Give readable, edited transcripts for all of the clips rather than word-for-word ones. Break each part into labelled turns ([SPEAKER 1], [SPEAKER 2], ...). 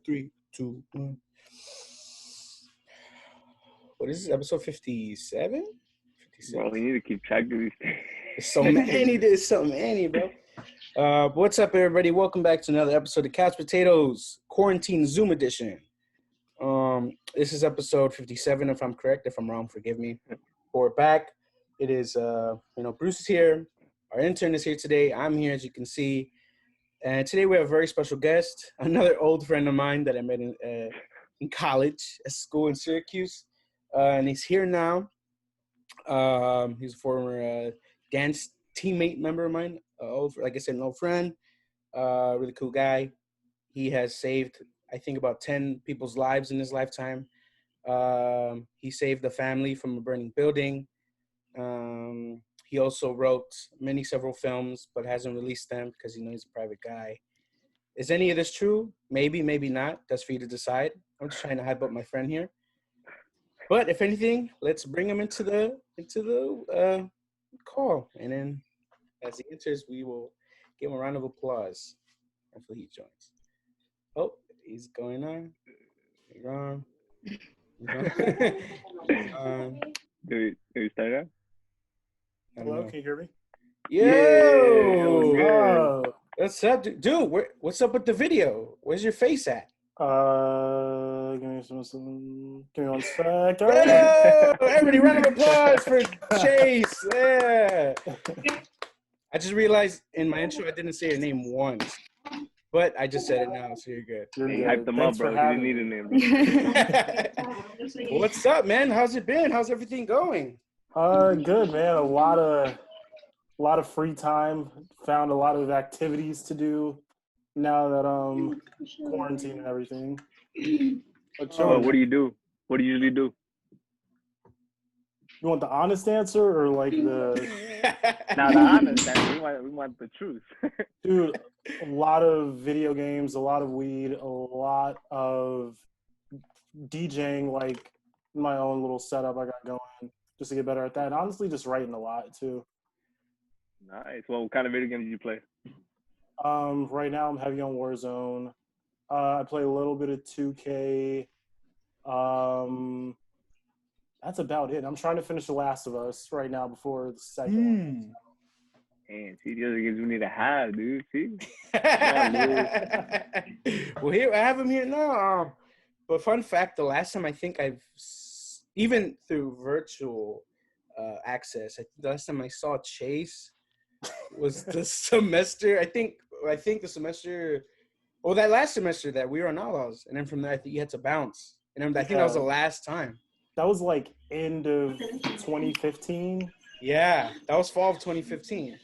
[SPEAKER 1] Three, two, one. What is this? Episode 57?
[SPEAKER 2] Bro, we need to keep track of these things.
[SPEAKER 1] There's so many. There's so many, bro. What's up, everybody? Welcome back to another episode of Couch Potatoes Quarantine Zoom Edition. This is episode 57, if I'm correct. If I'm wrong, forgive me. We're back. It is, Bruce is here. Our intern is here today. I'm here, as you can see. And today we have a very special guest, another old friend of mine that I met in college, at school in Syracuse. And he's here now. He's a former dance teammate member of mine, like I said, an old friend, really cool guy. He has saved, I think, about 10 people's lives in his lifetime. He saved the family from a burning building. He also wrote several films, but hasn't released them because he's a private guy. Is any of this true? Maybe, maybe not. That's for you to decide. I'm just trying to hype up my friend here. But if anything, let's bring him into the call, and then as he enters, we will give him a round of applause until he joins. Oh, he's going on. He's on.
[SPEAKER 2] Do we start out?
[SPEAKER 3] Hello, can you hear me?
[SPEAKER 1] Yo!
[SPEAKER 2] Yeah,
[SPEAKER 1] What's up, dude? What's up with the video? Where's your face at?
[SPEAKER 3] Give me give me one sec.
[SPEAKER 1] Yo! Everybody, round of applause for Chase. Yeah. I just realized in my intro I didn't say your name once, but I just said it now, so you're good.
[SPEAKER 2] Hey, hype them up, bro. You didn't need a name, bro.
[SPEAKER 1] What's up, man? How's it been? How's everything going?
[SPEAKER 3] Good, man. A lot of free time. Found a lot of activities to do now that quarantine and everything.
[SPEAKER 2] Oh, what do you do? What do you usually do?
[SPEAKER 3] You want the honest answer or like the?
[SPEAKER 2] Now, the honest answer. We want the truth.
[SPEAKER 3] Dude, a lot of video games, a lot of weed, a lot of DJing, like my own little setup I got going just to get better at that. And honestly, just writing a lot too.
[SPEAKER 2] Nice. Well, what kind of video games do you play?
[SPEAKER 3] Right now I'm heavy on Warzone. I play a little bit of 2K. That's about it. I'm trying to finish The Last of Us right now before the second one.
[SPEAKER 2] Man, see, the other games we need to have, dude. See?
[SPEAKER 1] Well, here I have him here now. But fun fact: the last time I think even through virtual access, the last time I saw Chase was the semester. I think the semester. Well, that last semester that we were on Outlaws, and then from there I think you had to bounce, and I think that was the last time.
[SPEAKER 3] That was like end of 2015.
[SPEAKER 1] Yeah, that was fall of 2015.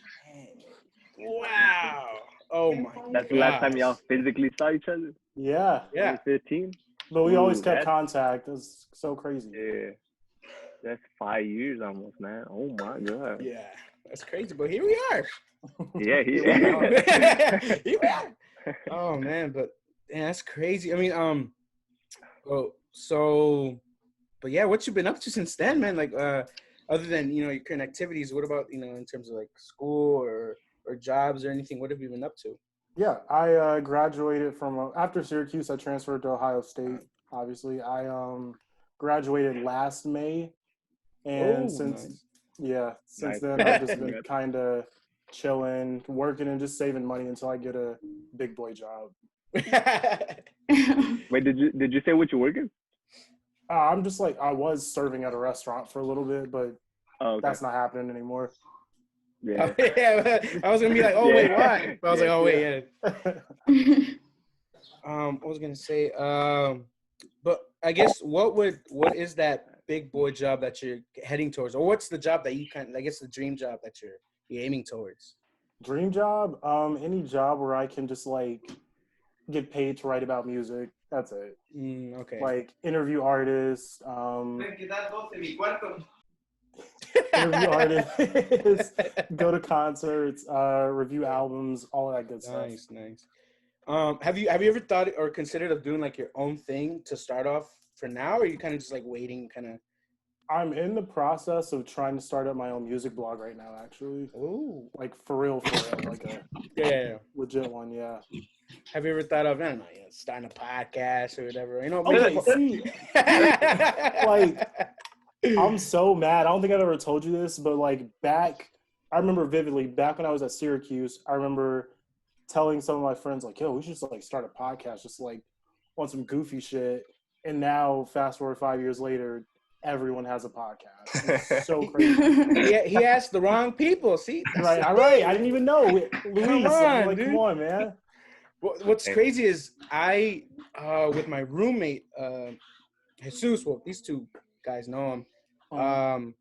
[SPEAKER 1] Wow. Oh my.
[SPEAKER 2] That's the last time y'all physically saw each other?
[SPEAKER 3] Yeah.
[SPEAKER 2] 2015?
[SPEAKER 3] But we always kept contact. It's so crazy.
[SPEAKER 2] Yeah. That's 5 years almost, man. Oh my God.
[SPEAKER 1] Yeah, that's crazy. But here we are.
[SPEAKER 2] Yeah,
[SPEAKER 1] Here we are. Oh man, but that's crazy. I mean, but yeah, what you been up to since then, man? Like, other than your current activities, what about in terms of like school or jobs or anything? What have you been up to?
[SPEAKER 3] Yeah, I graduated from after Syracuse. I transferred to Ohio State. Obviously, I graduated last May, and since then I've just been kind of chilling, working, and just saving money until I get a big boy job.
[SPEAKER 2] Wait, did you say what you're working?
[SPEAKER 3] I'm just like, I was serving at a restaurant for a little bit, but that's not happening anymore.
[SPEAKER 2] Yeah.
[SPEAKER 1] I was gonna be like, wait, why? But I was like, wait, yeah. I was gonna say, but I guess what is that big boy job that you're heading towards, or what's the job that you the dream job that you're aiming towards?
[SPEAKER 3] Dream job? Any job where I can just like get paid to write about music. That's it.
[SPEAKER 1] Okay.
[SPEAKER 3] Like interview artists. Interview artists, go to concerts, review albums, all of that good stuff.
[SPEAKER 1] Nice. Have you ever thought or considered of doing like your own thing to start off for now, or are you kind of just like waiting, kind of
[SPEAKER 3] I'm in the process of trying to start up my own music blog right now, actually.
[SPEAKER 1] Oh,
[SPEAKER 3] Like for real, like a
[SPEAKER 1] yeah.
[SPEAKER 3] legit one, yeah.
[SPEAKER 1] Have you ever thought of, I don't know, starting a podcast or whatever?
[SPEAKER 3] Okay, see, like, I'm so mad. I don't think I've ever told you this, but like I remember vividly back when I was at Syracuse, I remember telling some of my friends like, yo, we should just like start a podcast, just like on some goofy shit. And now fast forward 5 years later, everyone has a podcast. It's so crazy.
[SPEAKER 1] he asked the wrong people. See,
[SPEAKER 3] Right, all right. I didn't even know. Luis, come on, man.
[SPEAKER 1] What's crazy is I, with my roommate, Jesus, well, these two guys know him.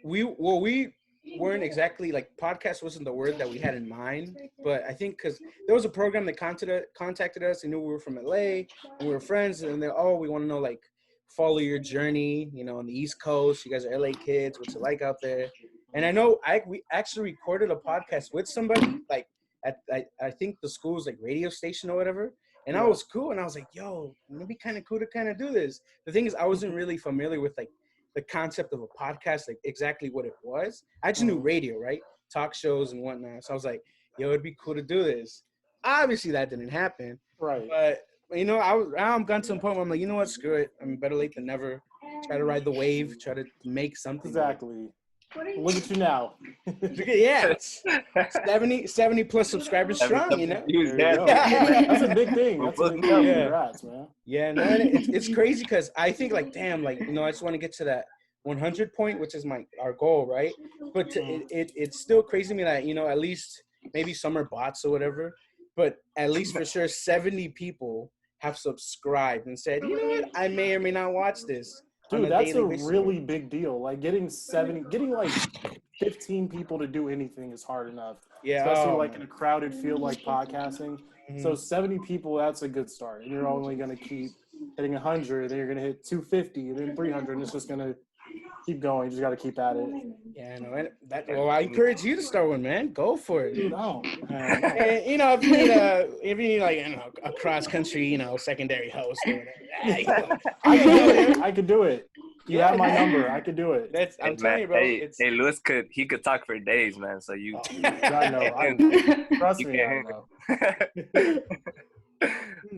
[SPEAKER 1] We weren't exactly like podcast wasn't the word that we had in mind, but I think because there was a program that contacted us and knew we were from LA and we were friends, and they're we want to know like follow your journey, on the East Coast. You guys are LA kids. What's it like out there? And I know we actually recorded a podcast with somebody like at I think the school's like radio station or whatever. And I was cool, and I was like, yo, it'd be kind of cool to kind of do this. The thing is, I wasn't really familiar with like the concept of a podcast, like exactly what it was. I just knew radio, right? Talk shows and whatnot. So I was like, yo, it'd be cool to do this. Obviously that didn't happen.
[SPEAKER 3] Right.
[SPEAKER 1] But I'm gone to the point where I'm like, you know what, screw it. I'm better late than never. Try to ride the wave, try to make something.
[SPEAKER 3] Exactly. Look at you now.
[SPEAKER 1] Yeah, 70 plus subscribers strong,
[SPEAKER 3] That's a big thing. That's a big thing. Congrats, man.
[SPEAKER 1] Yeah, no, it's crazy because I think like, damn, like, I just want to get to that 100 point, which is our goal, right? But it's still crazy to me that, at least maybe some are bots or whatever, but at least for sure 70 people have subscribed and said, you know what, I may or may not watch this.
[SPEAKER 3] Dude, that's a really big deal. Like getting like 15 people to do anything is hard enough. Yeah. Especially like in a crowded field like podcasting. Mm-hmm. So 70 people, that's a good start. And you're only going to keep hitting 100, then you're going to hit 250, and then 300, and it's just going to keep going. You just got to keep at it.
[SPEAKER 1] Yeah, no, well, I encourage you to start one, man. Go for it.
[SPEAKER 3] No.
[SPEAKER 1] And, if you need like a cross country, secondary host or whatever.
[SPEAKER 3] I could do it. You have my number. I could do it.
[SPEAKER 1] I'm telling you, bro.
[SPEAKER 2] Hey, Lewis could talk for days, man. So you.
[SPEAKER 3] I know. Trust me. I know.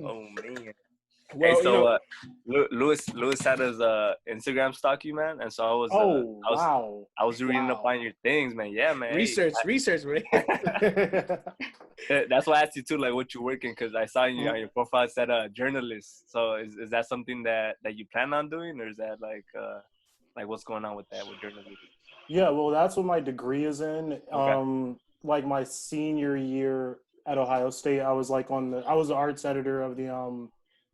[SPEAKER 2] Oh man.
[SPEAKER 1] Well,
[SPEAKER 2] hey, so Lewis had his Instagram stalk you, man, and so I was reading up on your things, man. Yeah, man.
[SPEAKER 1] Research, man.
[SPEAKER 2] That's why I asked you too, like what you're working, because I saw you on your profile it said journalist. So is that something that you plan on doing, or is that like what's going on with that with journalism?
[SPEAKER 3] Yeah, well, that's what my degree is in. Okay. Like my senior year at Ohio State, I was like I was the arts editor of the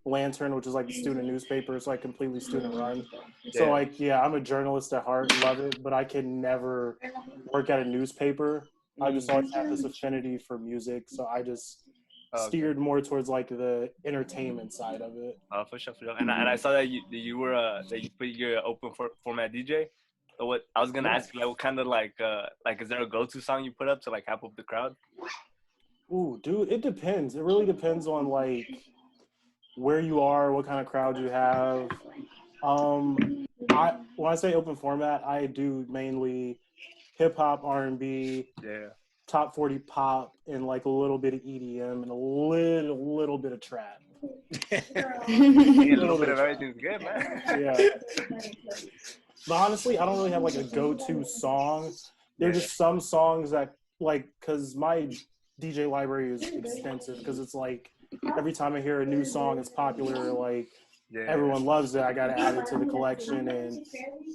[SPEAKER 3] Lantern, which is like the student newspaper. It's like completely student run. So like, I'm a journalist at heart, love it, but I can never work at a newspaper. I just always had this affinity for music, so I just steered more towards like the entertainment side of it.
[SPEAKER 2] For sure. And I saw that you were that you put your open format DJ. So what I was gonna ask you, like, what kind of like is there a go-to song you put up to like hype up the crowd?
[SPEAKER 3] Ooh, dude, it depends. It really depends on like where you are, what kind of crowd you have. When I say open format, I do mainly hip hop, R&B, top 40 pop, and like a little bit of EDM and a little bit of trap.
[SPEAKER 2] A little bit of everything's good, man.
[SPEAKER 3] Yeah. But honestly, I don't really have like a go-to song. There are just some songs that like, because my DJ library is extensive, because it's like every time I hear a new song that's popular, like everyone loves it, I gotta add it to the collection. And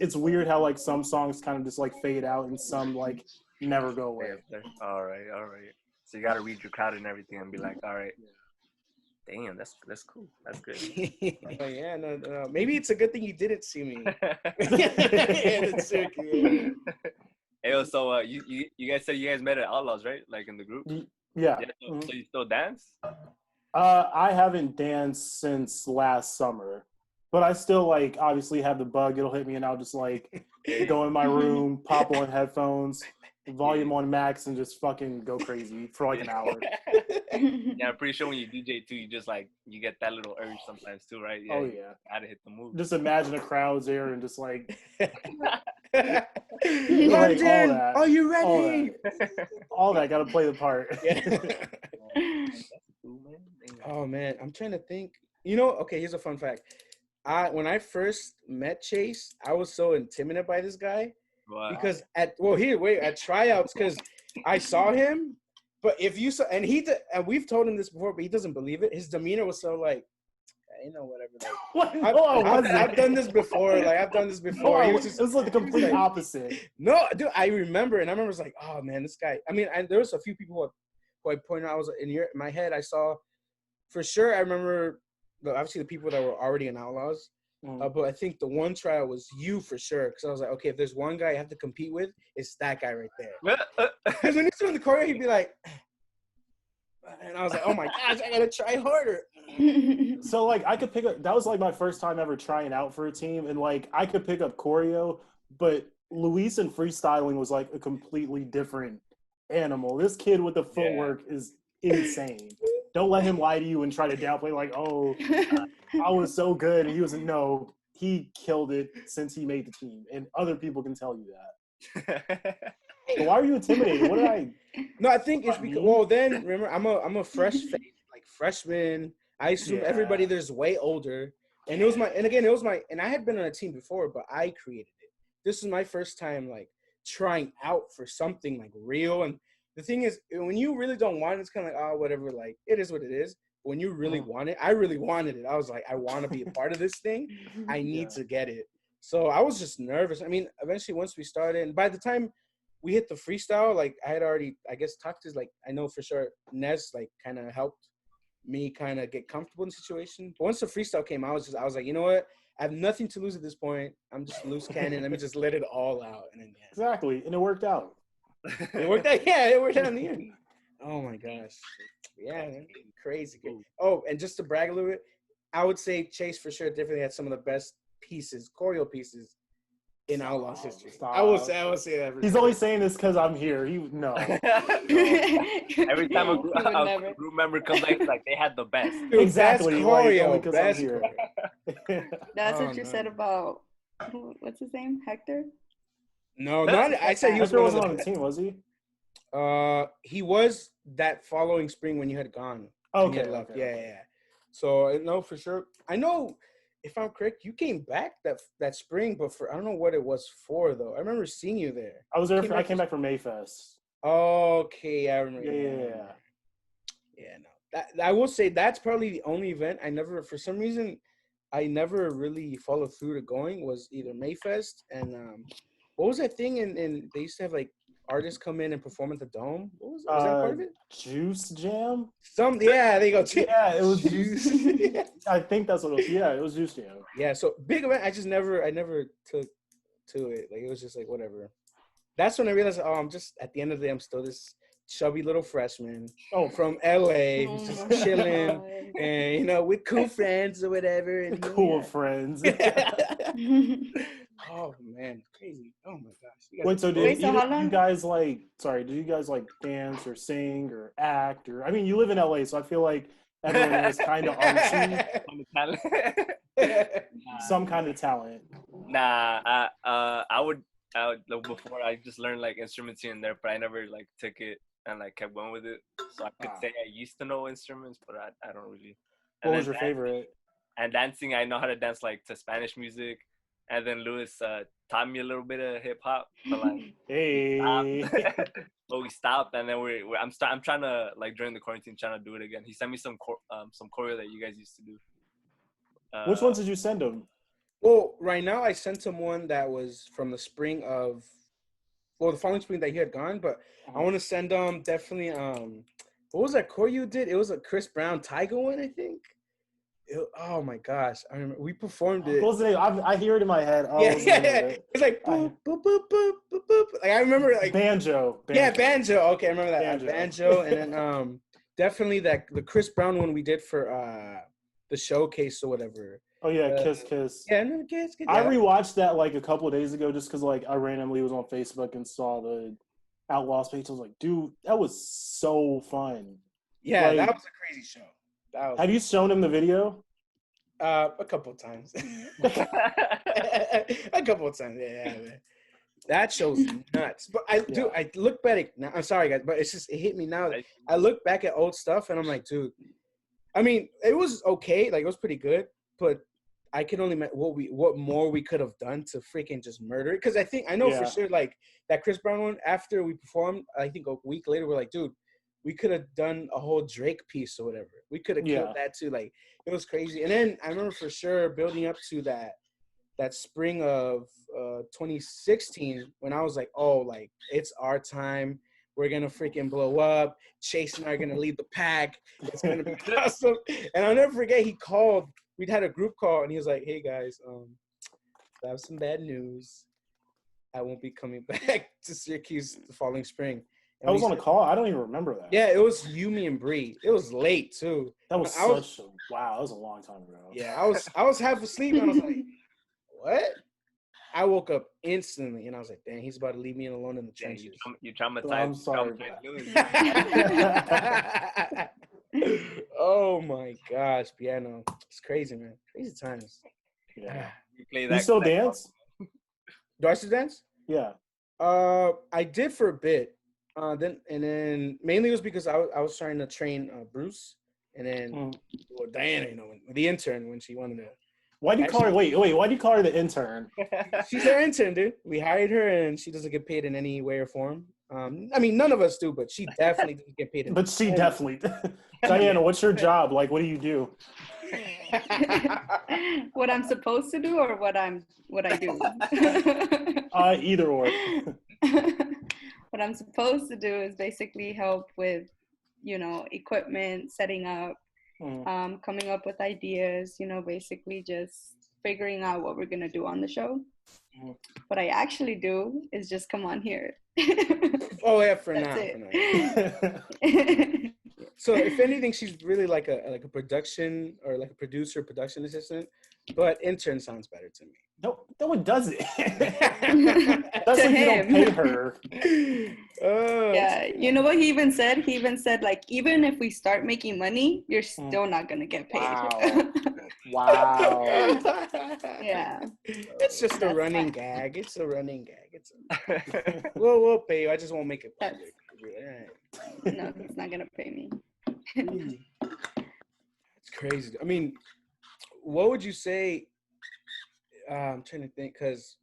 [SPEAKER 3] it's weird how like some songs kind of just like fade out and some like never go away.
[SPEAKER 2] All right. So you gotta read your crowd and everything and be like, all right. Damn, that's cool. That's good.
[SPEAKER 1] No. Maybe it's a good thing you didn't see me.
[SPEAKER 2] Hey, so you guys said you guys met at Outlaws, right? Like in the group?
[SPEAKER 3] Yeah.
[SPEAKER 2] So you still dance?
[SPEAKER 3] I haven't danced since last summer, but I still like obviously have the bug. It'll hit me and I'll just like go in my room, pop on headphones, volume on max, and just fucking go crazy for like an hour.
[SPEAKER 2] Yeah, I'm pretty sure when you DJ too, you just like you get that little urge sometimes too, right? Yeah,
[SPEAKER 3] Oh
[SPEAKER 2] you
[SPEAKER 3] yeah.
[SPEAKER 2] gotta hit the move.
[SPEAKER 3] Just imagine a crowd's there and just like
[SPEAKER 1] London,
[SPEAKER 3] that.
[SPEAKER 1] are you ready?
[SPEAKER 3] All that got to play the part.
[SPEAKER 1] Yeah. Oh man, I'm trying to think. Okay, here's a fun fact. When I first met Chase, I was so intimidated by this guy because at tryouts, because I saw him, but if you saw, and we've told him this before, but he doesn't believe it. His demeanor was so like, whatever. Like, I've done this before. Like I've done this before.
[SPEAKER 3] It was like the complete opposite.
[SPEAKER 1] No, dude, I remember, and I remember, like, oh man, this guy. I mean, there was a few people who I pointed out. I was in my head. I saw, for sure. I remember, obviously the people that were already in Outlaws. But I think the one trial was you for sure, because I was like, okay, if there's one guy I have to compete with, it's that guy right there. Because when he's doing the choreo, he'd be like, and I was like, oh my gosh, I gotta try harder.
[SPEAKER 3] So like I could pick up. That was like my first time ever trying out for a team, and like I could pick up choreo, but Luis and freestyling was like a completely different animal. This kid with the footwork is insane. Don't let him lie to you and try to downplay like, oh, I was so good. And he wasn't. No, he killed it since he made the team. And other people can tell you that. So why are you intimidated? What did I?
[SPEAKER 1] No, I think it's because, well, then, remember, I'm a fresh face, like freshman. I assume everybody there's way older. And and I had been on a team before, but I created it. This is my first time, like, trying out for something, like, real. And the thing is, when you really don't want it, it's kind of like, oh, whatever, like, it is what it is. But when you really want it, I really wanted it. I was like, I want to be a part of this thing. I need to get it. So I was just nervous. I mean, eventually, once we started, and by the time we hit the freestyle, like, I had already, I guess, talked to, like, I know for sure, Nez, like, kind of helped me kind of get comfortable in the situation. But once the freestyle came, I was like, you know what? I have nothing to lose at this point. I'm just a loose cannon. Let me just let it all out. And then,
[SPEAKER 3] Exactly. And it worked out.
[SPEAKER 1] It worked out. Yeah, it worked out in the end. Oh my gosh. Yeah, man. Crazy. Oh, and just to brag a little bit, I would say Chase for sure definitely had some of the best pieces, choreo pieces in Outlaws history. I will say that.
[SPEAKER 3] He's only saying this because I'm here. No.
[SPEAKER 2] Every time a group member comes back, it's like they had the best.
[SPEAKER 3] Exactly.
[SPEAKER 1] Best choreo.
[SPEAKER 3] Like, best here.
[SPEAKER 4] That's what you said about, what's his name? Hector?
[SPEAKER 1] No, not. I said he was
[SPEAKER 3] Hector wasn't on the team, was he?
[SPEAKER 1] He was that following spring when you had gone.
[SPEAKER 3] Okay.
[SPEAKER 1] Left. Yeah. So no, for sure. I know. If I'm correct, you came back that spring, but I don't know what it was for though. I remember seeing you there.
[SPEAKER 3] I was there. I came back from Mayfest.
[SPEAKER 1] Okay, I remember.
[SPEAKER 3] Yeah.
[SPEAKER 1] No, I will say that's probably the only event for some reason, I never really followed through to going. Was either Mayfest and what was that thing? And they used to have like artists come in and perform at the Dome. What was that part of it?
[SPEAKER 3] Juice Jam?
[SPEAKER 1] There you go.
[SPEAKER 3] Yeah, it was Juice. I think that's what it was. Yeah, it was Juice Jam.
[SPEAKER 1] Yeah, so big event. I never took to it. Like, it was just like, whatever. That's when I realized, I'm just, at the end of the day, I'm still this chubby little freshman from LA who's just chilling and, with cool friends or whatever. And,
[SPEAKER 3] cool friends.
[SPEAKER 1] Oh man, crazy! Oh my gosh!
[SPEAKER 3] Wait, so did you guys like dance or sing or act or? I mean, you live in LA, so I feel like everyone is kind of artsy. Some kind of talent.
[SPEAKER 2] Nah, I would before I just learned like instruments here and there, but I never like took it and like kept going with it. So I could say I used to know instruments, but I don't really.
[SPEAKER 3] What was your favorite?
[SPEAKER 2] And dancing, I know how to dance like to Spanish music. And then Lewis taught me a little bit of hip hop, but like, but we stopped, and then I'm trying to like during the quarantine trying to do it again. He sent me some choreo that you guys used to do.
[SPEAKER 3] Which ones did you send him?
[SPEAKER 1] Well, right now I sent him one that was from the spring of, the following spring that he had gone, but I want to send him definitely. What was that choreo you did? It was a Chris Brown Tiger one, I think. Oh my gosh! I remember we performed it.
[SPEAKER 3] What was the name? I hear it in my head.
[SPEAKER 1] It's like boop boop boop boop boop boop. Like I remember like
[SPEAKER 3] Banjo.
[SPEAKER 1] Yeah, Banjo. Okay, I remember that Banjo, and then definitely the Chris Brown one we did for the showcase or whatever.
[SPEAKER 3] Oh yeah, Kiss.
[SPEAKER 1] Yeah, no, Kiss.
[SPEAKER 3] I rewatched that like a couple of days ago just because like I randomly was on Facebook and saw Outlaws page. I was like, dude, that was so fun.
[SPEAKER 1] Yeah,
[SPEAKER 3] Like,
[SPEAKER 1] that was a crazy show.
[SPEAKER 3] Have you shown him the video?
[SPEAKER 1] A couple of times. A couple of times. Yeah, man. That show's nuts. But I look back now. I'm sorry, guys, but it hit me now. I look back at old stuff and I'm like, dude. I mean, it was okay. Like, it was pretty good, but I can only imagine what more we could have done to freaking just murder it. Because I know for sure, like, that Chris Brown one, after we performed, I think a week later, we're like, dude, we could have done a whole Drake piece or whatever. We could have killed that too. Like, it was crazy. And then I remember for sure building up to that spring of 2016 when I was like, oh, like, it's our time. We're going to freaking blow up. Chase and I are going to lead the pack. It's going to be awesome. And I'll never forget, he called. We'd had a group call, and he was like, hey, guys, I have some bad news. I won't be coming back to Syracuse the following spring. And
[SPEAKER 3] I was on a call? I don't even remember that.
[SPEAKER 1] Yeah, it was you, me, and Bree. It was late, too.
[SPEAKER 3] That was wow, that was a long time ago.
[SPEAKER 1] Yeah, I was half asleep, and I was like, what? I woke up instantly, and I was like, dang, he's about to leave me alone in the trenches.
[SPEAKER 2] You traumatized.
[SPEAKER 3] I'm sorry.
[SPEAKER 1] Oh, my gosh, piano. It's crazy, man. Crazy times.
[SPEAKER 3] Yeah.
[SPEAKER 2] You
[SPEAKER 3] still dance?
[SPEAKER 1] Do I still dance?
[SPEAKER 3] Yeah.
[SPEAKER 1] I did for a bit. Then mainly it was because I was trying to train Bruce, and then Diana, the intern, when she wanted to.
[SPEAKER 3] Why do you call her? Why do you call her the intern?
[SPEAKER 1] She's our intern, dude. We hired her, and she doesn't get paid in any way or form. I mean, none of us do, but she definitely doesn't get paid.
[SPEAKER 3] But she definitely. Diana, what's your job? Like, what do you do?
[SPEAKER 4] What I'm supposed to do, or what I do?
[SPEAKER 3] Either or.
[SPEAKER 4] What I'm supposed to do is basically help with, equipment, setting up, coming up with ideas, basically just figuring out what we're going to do on the show. What I actually do is just come on here.
[SPEAKER 1] Oh, yeah, for now. So if anything, she's really like a production or like a producer, production assistant, but intern sounds better to me.
[SPEAKER 3] No, it doesn't. That's like you don't pay her.
[SPEAKER 4] Yeah, you know what he even said? He even said, like, even if we start making money, you're still not gonna get paid.
[SPEAKER 3] Wow.
[SPEAKER 4] Yeah.
[SPEAKER 1] It's just a running gag. It's a running gag. We'll pay you. I just won't make it public.
[SPEAKER 4] No, it's not gonna pay me.
[SPEAKER 1] It's crazy. I mean, what would you say? I'm trying to think because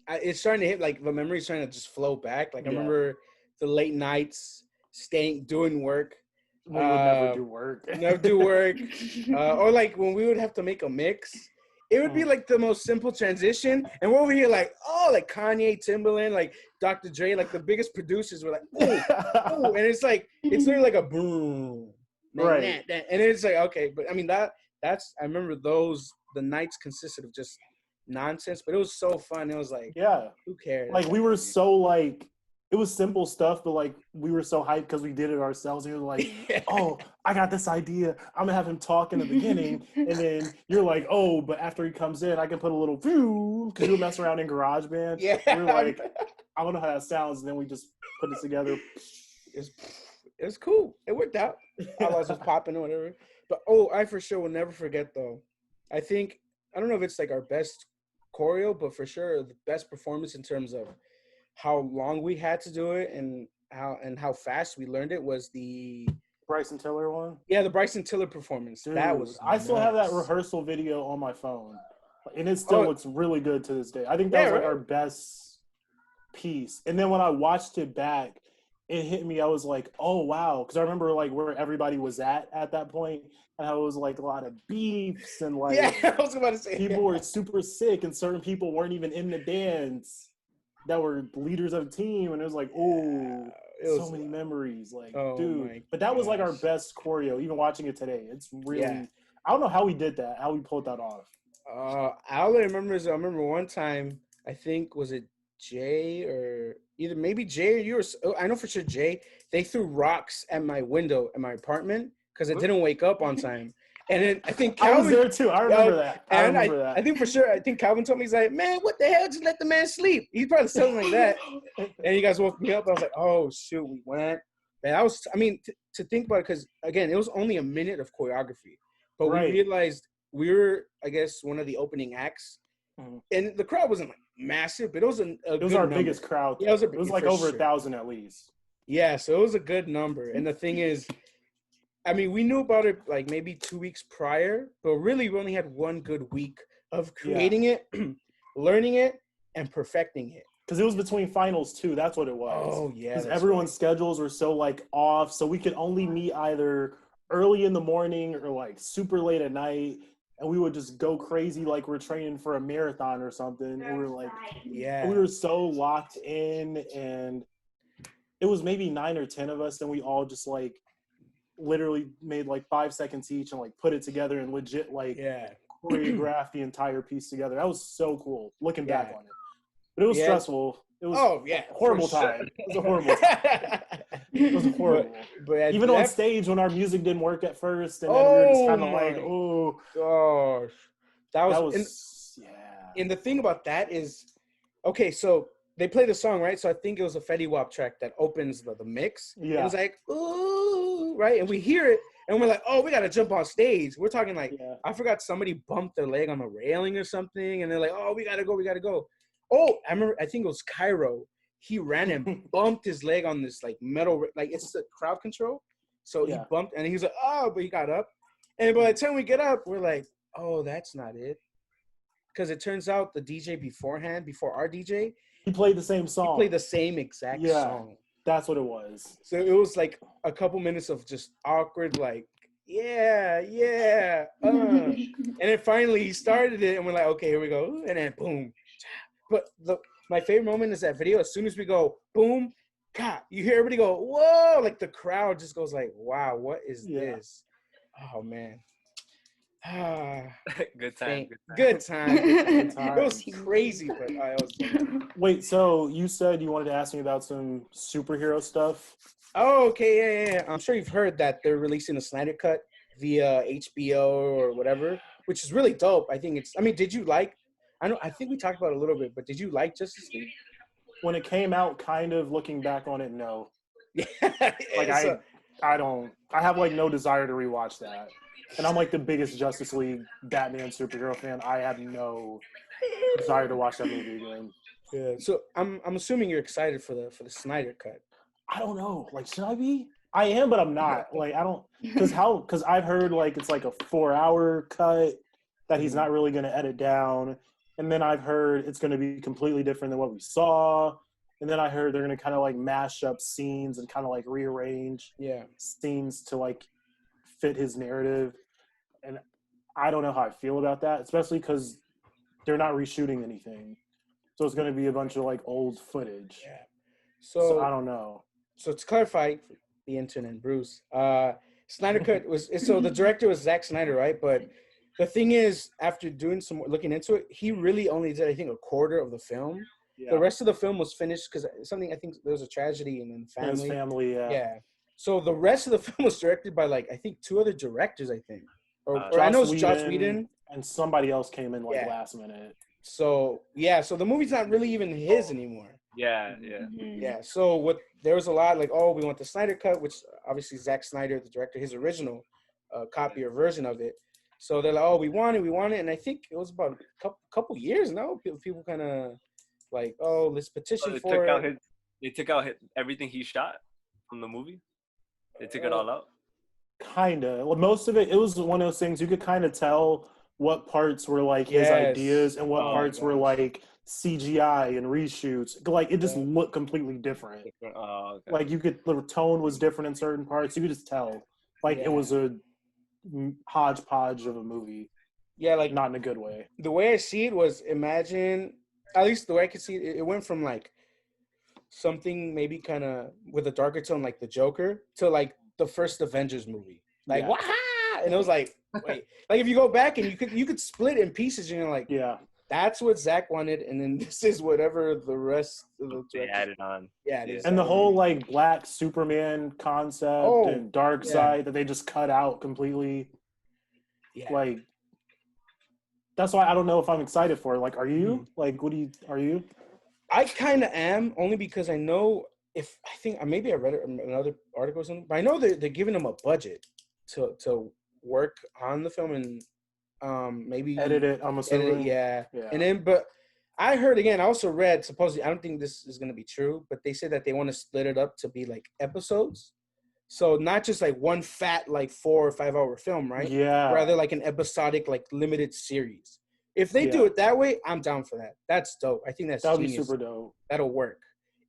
[SPEAKER 1] it's starting to hit, like, the memory's trying to just flow back. Like, I remember the late nights doing work.
[SPEAKER 3] We would never do work.
[SPEAKER 1] Never do work. Or like when we would have to make a mix, it would be like the most simple transition. And we're over here like, oh, like Kanye, Timbaland, like Dr. Dre, like the biggest producers were like, oh. And it's like, it's literally like a boom.
[SPEAKER 3] Right.
[SPEAKER 1] And it's like, okay. But I mean, that's, I remember the nights consisted of just nonsense, but it was so fun. It was like, who cares?
[SPEAKER 3] Like, we were so, like, it was simple stuff, but like we were so hyped because we did it ourselves. And we were like, oh, I got this idea. I'm gonna have him talk in the beginning, and then you're like, oh, but after he comes in, I can put a little because you'll mess around in GarageBand.
[SPEAKER 1] Yeah.
[SPEAKER 3] We're like, I don't know how that sounds, and then we just put it together.
[SPEAKER 1] It's cool. It worked out. I was just popping or whatever. But I for sure will never forget though. I don't know if it's like our best choreo, but for sure the best performance in terms of how long we had to do it and how fast we learned it was the
[SPEAKER 3] Bryson Tiller one.
[SPEAKER 1] Yeah, the Bryson Tiller performance.
[SPEAKER 3] Dude,
[SPEAKER 1] that was
[SPEAKER 3] I still have that rehearsal video on my phone, and it still looks really good to this day. I think that was like our best piece. And then when I watched it back, it hit me. I was like, oh wow, because I remember like where everybody was at that point, and how it was like a lot of beefs and like
[SPEAKER 1] I was about to say
[SPEAKER 3] people were super sick, and certain people weren't even in the dance that were leaders of the team, and it was like, so many memories, like, dude. But that was like our best choreo. Even watching it today, it's really. I don't know how we did that, how we pulled that off.
[SPEAKER 1] All I remember is I remember one time, I think was it Jay or either maybe Jay or you or I know for sure Jay. They threw rocks at my window at my apartment because it didn't wake up on time. And then I think
[SPEAKER 3] I was
[SPEAKER 1] Calvin,
[SPEAKER 3] there too. I remember that.
[SPEAKER 1] And I think for sure, I think Calvin told me, he's like, man, what the hell? Just let the man sleep. He's probably something like that. And you guys woke me up. I was like, oh, shoot, we went. And to think about it, because, again, it was only a minute of choreography. But we realized we were, I guess, one of the opening acts. Mm-hmm. And the crowd wasn't, like, massive, but it was it was our
[SPEAKER 3] biggest crowd. Yeah, it was like over 1,000 at least.
[SPEAKER 1] Yeah, so it was a good number. And the thing is, I mean, we knew about it like maybe 2 weeks prior, but really we only had one good week of creating it, learning it, and perfecting it.
[SPEAKER 3] Because it was between finals too. That's what it was.
[SPEAKER 1] Oh, yeah.
[SPEAKER 3] Because everyone's schedules were so like off. So we could only meet either early in the morning or like super late at night. And we would just go crazy like we're training for a marathon or something. We were like, we were so locked in. And it was maybe 9 or 10 of us. And we all just like literally made like 5 seconds each and like put it together and legit like choreographed the entire piece together. That was so cool looking back on it. But it was stressful. It was horrible time. It was a horrible time. It was horrible. But even on stage when our music didn't work at first and then we were just kind of like, oh
[SPEAKER 1] gosh. That was and the thing about that is, okay, so they play the song, right? So I think it was a Fetty Wap track that opens the mix. Yeah. It was like, ooh, right? And we hear it, and we're like, oh, we got to jump on stage. We're talking like, I forgot somebody bumped their leg on the railing or something, and they're like, oh, we got to go. Oh, I think it was Cairo. He ran and bumped his leg on this, like, metal, like, it's the crowd control. So he bumped, and he was like, oh, but he got up. And by the time we get up, we're like, oh, that's not it. Because it turns out the DJ before our DJ,
[SPEAKER 3] he played the same song.
[SPEAKER 1] He played the same exact song.
[SPEAKER 3] That's what it was.
[SPEAKER 1] So it was like a couple minutes of just awkward, like, and then finally he started it, and we're like, okay, here we go. And then boom. But my favorite moment is that video. As soon as we go, boom, God, you hear everybody go, whoa! Like the crowd just goes like, wow, what is this? Oh, man.
[SPEAKER 2] Good time.
[SPEAKER 1] Good time. It was crazy, but I was.
[SPEAKER 3] Wait, so you said you wanted to ask me about some superhero stuff?
[SPEAKER 1] Oh, okay, yeah. I'm sure you've heard that they're releasing a Snyder Cut via HBO or whatever, which is really dope. I think did you like? I think we talked about it a little bit, but did you like Justice League?
[SPEAKER 3] When it came out, kind of looking back on it, no. I don't. I have like no desire to rewatch that. And I'm like the biggest Justice League Batman superhero fan. I have no desire to watch that movie again.
[SPEAKER 1] Yeah. So I'm assuming you're excited for the Snyder Cut.
[SPEAKER 3] I don't know. Like, should I be? I am, but I'm not. Like, I don't because I've heard like it's like a 4-hour cut that he's not really going to edit down, and then I've heard it's going to be completely different than what we saw, and then I heard they're going to kind of like mash up scenes and kind of like rearrange scenes to like fit his narrative. And I don't know how I feel about that, especially because they're not reshooting anything. So it's going to be a bunch of, like, old footage. Yeah. So I don't know.
[SPEAKER 1] So to clarify for the intern and Bruce, Snyder Cut so the director was Zack Snyder, right? But the thing is, after doing some looking into it, he really only did, I think, a quarter of the film. Yeah. The rest of the film was finished because I think there was a tragedy in the family.
[SPEAKER 3] His family,
[SPEAKER 1] Yeah. So the rest of the film was directed by, like, I think 2 other directors, I think. Or
[SPEAKER 3] I know it's Joss Whedon. And somebody else came in, like, last minute.
[SPEAKER 1] So, so the movie's not really even his anymore.
[SPEAKER 2] Yeah.
[SPEAKER 1] Yeah, so there was a lot, like, oh, we want the Snyder Cut, which obviously Zack Snyder, the director, his original copy or version of it. So they're like, oh, we want it. And I think it was about a couple years now. People kind of like, oh, let's petition for it.
[SPEAKER 2] They took out everything he shot from the movie? They took it all out?
[SPEAKER 3] Kind of. Well, most of it was one of those things you could kind of tell what parts were like his ideas and what parts were like CGI and reshoots. Like it just looked completely different.
[SPEAKER 2] Oh, okay.
[SPEAKER 3] Like the tone was different in certain parts. You could just tell. Like it was a hodgepodge of a movie.
[SPEAKER 1] Yeah, like
[SPEAKER 3] not in a good way.
[SPEAKER 1] The way I see it was, imagine, at least the way I could see it, it went from like something maybe kind of with a darker tone like the Joker to like the first Avengers movie. Like, wah! And it was like, wait. Like if you go back and you could split in pieces and you're like, that's what Zach wanted, and then this is whatever the rest of the
[SPEAKER 2] they added on.
[SPEAKER 1] Yeah,
[SPEAKER 3] and the whole like Black Superman concept and Dark Side that they just cut out completely.
[SPEAKER 1] Yeah.
[SPEAKER 3] Like, that's why I don't know if I'm excited for it. Like, are you? Like, are you?
[SPEAKER 1] I kind of am, only because I know I think maybe I read it in another article or something, but I know they're giving them a budget to work on the film and maybe
[SPEAKER 3] Edit it, I'm assuming.
[SPEAKER 1] edit it, yeah. And then, but I heard again, I also read, supposedly, I don't think this is going to be true, but they said that they want to split it up to be like episodes. So not just like one fat, like 4 or 5 hour film, right?
[SPEAKER 3] Yeah.
[SPEAKER 1] Rather like an episodic, like limited series. If they do it that way, I'm down for that. That's dope. I think that's
[SPEAKER 3] that would
[SPEAKER 1] genius.
[SPEAKER 3] be super dope.
[SPEAKER 1] That'll work.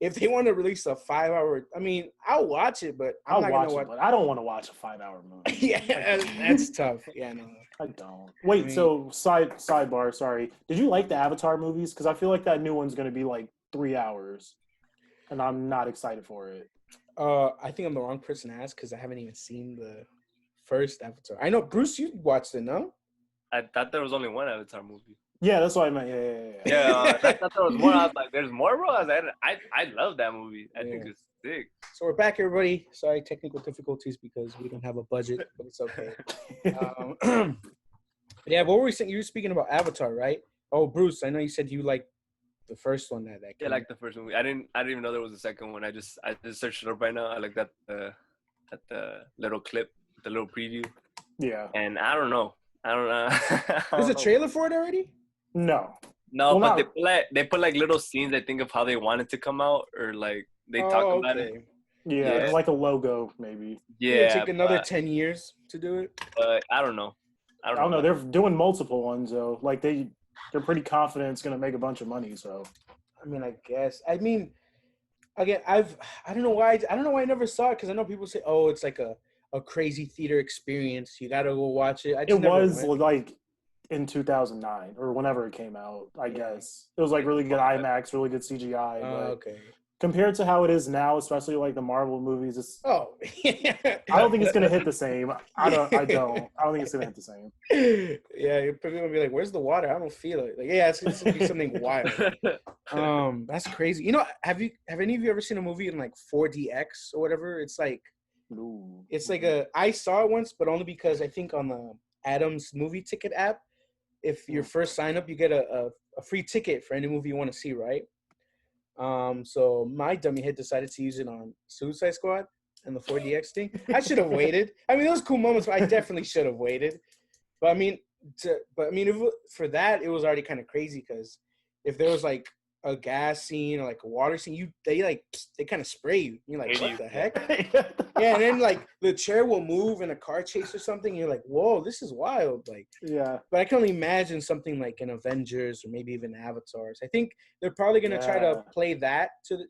[SPEAKER 1] If they want to release a 5 hour, I mean, I'll watch it, but I'm not going to watch
[SPEAKER 3] it. But I don't want to watch a 5 hour movie.
[SPEAKER 1] Yeah, that's tough. Yeah, no.
[SPEAKER 3] I don't. Wait, so sidebar, sorry. Did you like the Avatar movies? Because I feel like that new one's going to be like 3 hours. And I'm not excited for it.
[SPEAKER 1] I think I'm the wrong person to ask because I haven't even seen the first Avatar. I know, Bruce, you watched it, no?
[SPEAKER 2] I thought there was only one Avatar movie.
[SPEAKER 3] Yeah, that's what I meant.
[SPEAKER 2] Yeah, I thought there was more. I was like, "There's more, bro." I love that movie. I think it's sick.
[SPEAKER 1] So we're back, everybody. Sorry, technical difficulties because we don't have a budget, but it's okay. Yeah, what were we saying? You were speaking about Avatar, right? Oh, Bruce, I know you said you liked the first one.
[SPEAKER 2] Yeah, I like the first movie. I didn't even know there was a second one. I just searched it up right now. I like that the little clip, the little preview.
[SPEAKER 3] Yeah.
[SPEAKER 2] And I don't know.
[SPEAKER 1] There's a trailer for it already?
[SPEAKER 3] No,
[SPEAKER 2] but they put like little scenes, I think, of how they want it to come out, or like they talk about it.
[SPEAKER 3] Yeah, like a logo, maybe.
[SPEAKER 1] Yeah, it'll take another 10 years to do it.
[SPEAKER 2] But I don't know.
[SPEAKER 3] I don't know. They're doing multiple ones though. Like they're pretty confident it's gonna make a bunch of money. So,
[SPEAKER 1] I mean, I guess. I mean, again, I don't know why I never saw it because I know people say, oh, it's like a crazy theater experience. You gotta go watch it.
[SPEAKER 3] It was like in 2009 or whenever it came out. I guess it was like really good IMAX, really good CGI.
[SPEAKER 1] Okay.
[SPEAKER 3] Compared to how it is now, especially like the Marvel movies, it's
[SPEAKER 1] I
[SPEAKER 3] don't think it's gonna hit the same. I don't think it's gonna hit the same.
[SPEAKER 1] Yeah, people gonna be like, "Where's the water? I don't feel it." Like, yeah, it's gonna be something wild. That's crazy. You know, have any of you ever seen a movie in like 4DX or whatever? It's like, it's like I saw it once, but only because I think on the Adams movie ticket app, if your first sign up, you get a free ticket for any movie you want to see, right? So my dummy head decided to use it on Suicide Squad and the 4DX thing. I should have waited. I mean, those cool moments, but I definitely should have waited. But I mean, for that, it was already kind of crazy because if there was like a gas scene or like a water scene, they kind of spray you. You're like, what the heck? Yeah, and then like the chair will move in a car chase or something. You're like, whoa, this is wild. Like,
[SPEAKER 3] yeah.
[SPEAKER 1] But I can only imagine something like an Avengers or maybe even Avatars. I think they're probably gonna try to play that to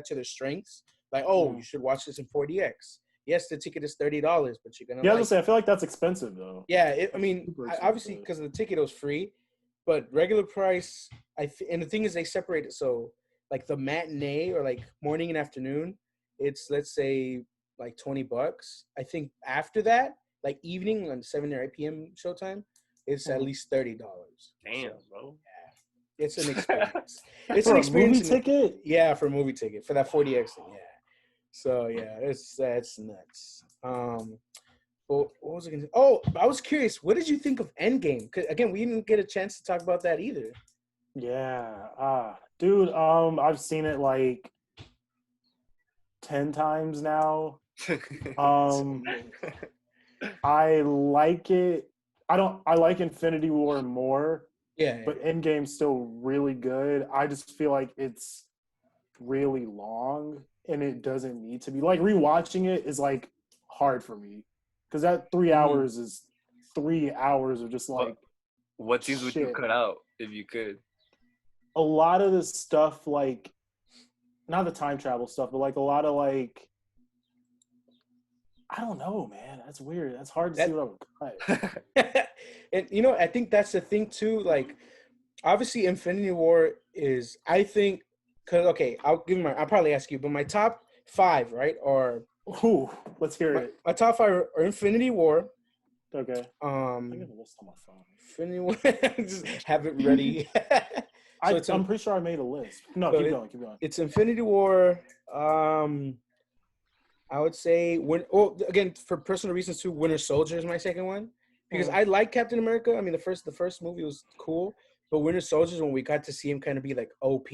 [SPEAKER 1] their strengths. Like, oh, you should watch this in 4DX. Yes, the ticket is $30, but you're gonna.
[SPEAKER 3] Yeah, I was gonna say, I feel like that's expensive though.
[SPEAKER 1] Yeah, obviously because the ticket was free, but regular price. And the thing is, they separate it so like the matinee or like morning and afternoon, it's let's say like $20. I think after that, like evening on 7 or 8 p.m. showtime, it's at least $30.
[SPEAKER 2] Damn, bro.
[SPEAKER 1] Yeah, it's an experience. It's
[SPEAKER 3] for
[SPEAKER 1] an experience.
[SPEAKER 3] Movie ticket?
[SPEAKER 1] Yeah, for a movie ticket for that 4DX thing. Yeah. So yeah, that's nuts. Well, what was I gonna say? Oh, I was curious. What did you think of Endgame? Because again, we didn't get a chance to talk about that either.
[SPEAKER 3] Yeah, dude. I've seen it like 10 times now. I like it. I like Infinity War more.
[SPEAKER 1] Yeah.
[SPEAKER 3] But Endgame's still really good. I just feel like it's really long and it doesn't need to be. Like rewatching it is like hard for me. Because that 3 hours is 3 hours of just like
[SPEAKER 2] what scenes would you cut out if you could?
[SPEAKER 3] A lot of this stuff, like not the time travel stuff, but like a lot of like I don't know, man. That's weird. That's hard to see what I would cut.
[SPEAKER 1] And you know, I think that's the thing too. Like, obviously, Infinity War is. I think because I'll probably ask you, but my top 5, right? Or
[SPEAKER 3] let's hear it.
[SPEAKER 1] My top 5 are Infinity War.
[SPEAKER 3] Okay.
[SPEAKER 1] I
[SPEAKER 3] got a list on my phone.
[SPEAKER 1] Infinity War. Just have it ready.
[SPEAKER 3] I'm pretty sure I made a list. No, keep going.
[SPEAKER 1] It's Infinity War. I would say again for personal reasons too. Winter Soldier is my second one. because I like Captain America. I mean, the first movie was cool, but Winter Soldiers, when we got to see him kind of be like OP,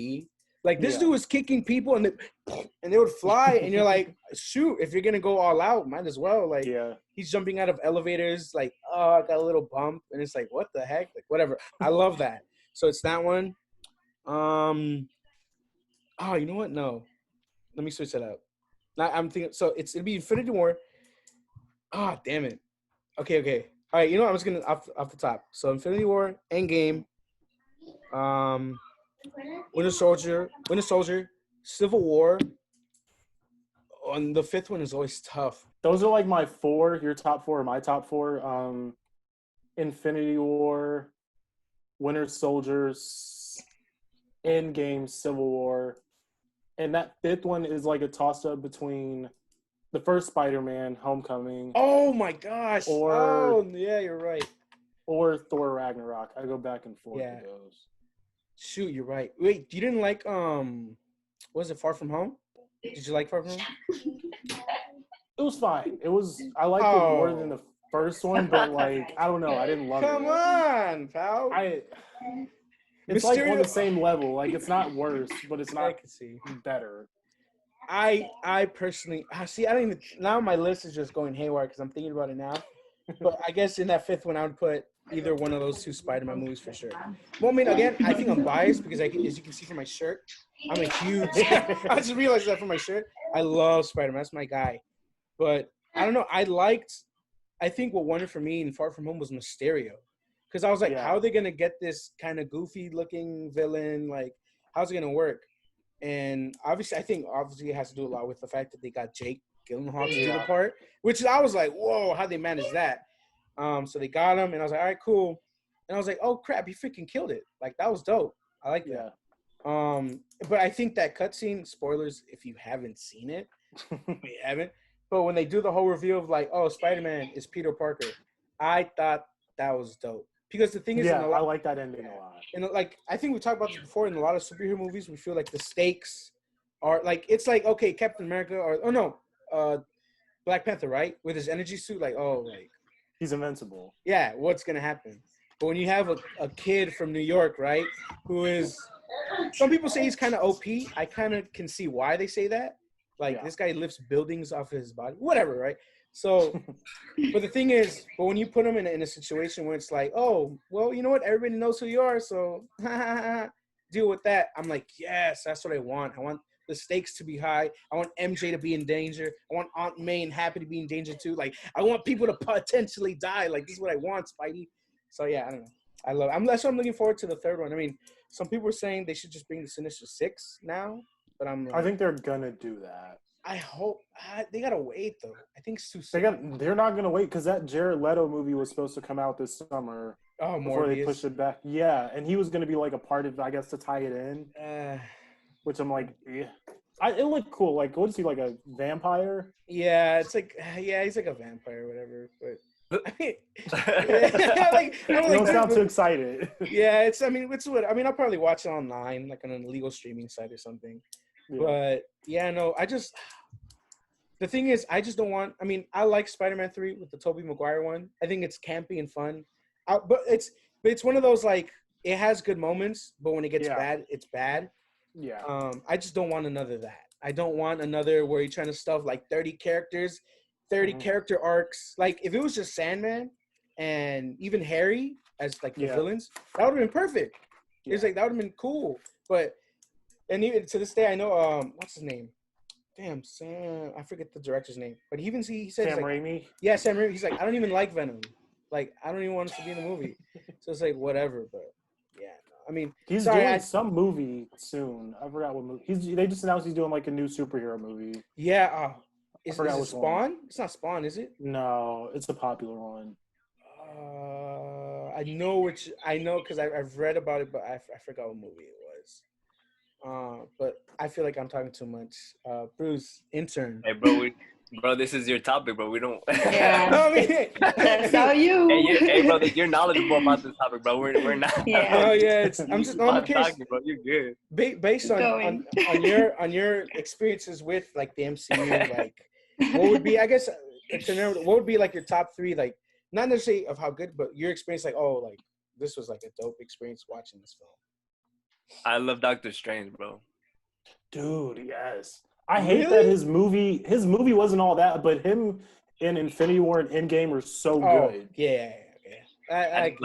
[SPEAKER 1] like this dude was kicking people and they would fly, and you're like, shoot, if you're gonna go all out, might as well. Like, he's jumping out of elevators, like, oh, I got a little bump, and it's like, what the heck, like whatever. I love that. So it's that one. Oh, you know what? No, let me switch that up. Now I'm thinking. So it'll be Infinity War. Ah, oh, damn it. Okay. All right, you know what? I'm just gonna off the top. So Infinity War, Endgame, Winter Soldier, Civil War. On the fifth one is always tough.
[SPEAKER 3] Those are like my four. Your top four, my top four. Infinity War, Winter Soldiers, Endgame, Civil War, and that fifth one is like a toss-up between the first Spider-Man, Homecoming.
[SPEAKER 1] Oh my gosh! Yeah, you're right.
[SPEAKER 3] Or Thor Ragnarok. I go back and forth with those.
[SPEAKER 1] Shoot, you're right. Wait, you didn't like was it Far From Home? Did you like Far From Home?
[SPEAKER 3] It was fine. I liked it more than the first one, but like I don't know, I didn't love it.
[SPEAKER 1] Come on, pal.
[SPEAKER 3] It's like on the same level. Like it's not worse, but it's not better.
[SPEAKER 1] I personally see. I don't even now. My list is just going haywire because I'm thinking about it now. But I guess in that fifth one, I would put either one of those two Spider-Man movies for sure. Well, I mean, again, I think I'm biased because as you can see from my shirt, I'm a huge. I just realized that from my shirt. I love Spider-Man. That's my guy. But I don't know. I think what won it for me in Far From Home was Mysterio. Because I was like, how are they going to get this kind of goofy-looking villain? Like, how's it going to work? And obviously it has to do a lot with the fact that they got Jake Gyllenhaal to do the part, which I was like, whoa, how'd they manage that? So they got him, and I was like, all right, cool. And I was like, oh, crap, he freaking killed it. Like, that was dope. I like that. But I think that cutscene, spoilers, if you haven't seen it, we haven't. But when they do the whole reveal of like, oh, Spider-Man is Peter Parker, I thought that was dope. Because the thing is,
[SPEAKER 3] I like that ending a lot.
[SPEAKER 1] And like, I think we talked about this before. In a lot of superhero movies, we feel like the stakes are like, it's like, okay, Captain America Black Panther, right? With his energy suit, like, oh, like
[SPEAKER 3] he's invincible.
[SPEAKER 1] Yeah, what's gonna happen? But when you have a kid from New York, right, who is, some people say he's kind of OP. I kind of can see why they say that. Like, this guy lifts buildings off his body, whatever, right? So, but the thing is, when you put him in a situation where it's like, oh, well, you know what? Everybody knows who you are, so deal with that. I'm like, yes, that's what I want. I want the stakes to be high. I want MJ to be in danger. I want Aunt May and Happy to be in danger too. Like, I want people to potentially die. Like, this is what I want, Spidey. So, yeah, I don't know. That's what I'm looking forward to the third one. I mean, some people are saying they should just bring the Sinister Six now, but I'm like,
[SPEAKER 3] I think they're going to do that.
[SPEAKER 1] I hope they gotta wait though. I think it's too soon.
[SPEAKER 3] They're not gonna wait because that Jared Leto movie was supposed to come out this summer.
[SPEAKER 1] Oh,
[SPEAKER 3] before they pushed it back. Yeah, and he was gonna be like a part of, I guess, to tie it in. Which I'm like, it looked cool. Like, what is he, like a vampire?
[SPEAKER 1] Yeah, it's like, he's like a vampire or whatever. But I mean,
[SPEAKER 3] you don't sound too excited.
[SPEAKER 1] Yeah, it's what I'll probably watch it online, like on an illegal streaming site or something. Yeah. But the thing is, I just don't want. I mean, I like Spider-Man 3 with the Tobey Maguire one. I think it's campy and fun, but it's one of those, like, it has good moments, but when it gets bad, it's bad.
[SPEAKER 3] Yeah.
[SPEAKER 1] I just don't want another that. I don't want another where you're trying to stuff like 30 characters, 30 character arcs. Like, if it was just Sandman and even Harry as like the villains, that would have been perfect. Yeah. It's like that would have been cool, but. And even to this day, I know what's his name? Damn, Sam. I forget the director's name. But he said
[SPEAKER 3] Sam Raimi.
[SPEAKER 1] Yeah, Sam Raimi. He's like, I don't even like Venom. Like, I don't even want us to be in the movie. So it's like, whatever. But yeah, I mean,
[SPEAKER 3] he's doing some movie soon. I forgot what movie. They just announced he's doing like a new superhero movie.
[SPEAKER 1] Yeah. Is it Spawn? One. It's not Spawn, is it?
[SPEAKER 3] No, it's a popular one.
[SPEAKER 1] I know because I've read about it, but I forgot what movie it was. But I feel like I'm talking too much. Bruce, intern.
[SPEAKER 2] Hey, bro, this is your topic, bro. We don't.
[SPEAKER 4] Yeah. That's how you.
[SPEAKER 2] Hey, bro, you're knowledgeable about this topic, bro. We're not.
[SPEAKER 1] Yeah. Oh yeah, I'm curious.
[SPEAKER 2] Talking, bro. You're good.
[SPEAKER 1] Based on your experiences with like the MCU, like what would be, I guess, what would be like your top three like not necessarily of how good, but your experience, like, oh, like this was like a dope experience watching this film.
[SPEAKER 2] I love Doctor Strange, bro.
[SPEAKER 3] Dude, yes. I hate
[SPEAKER 1] Really?
[SPEAKER 3] that his movie wasn't all that, but him in Infinity War and Endgame are so good.
[SPEAKER 1] Yeah. I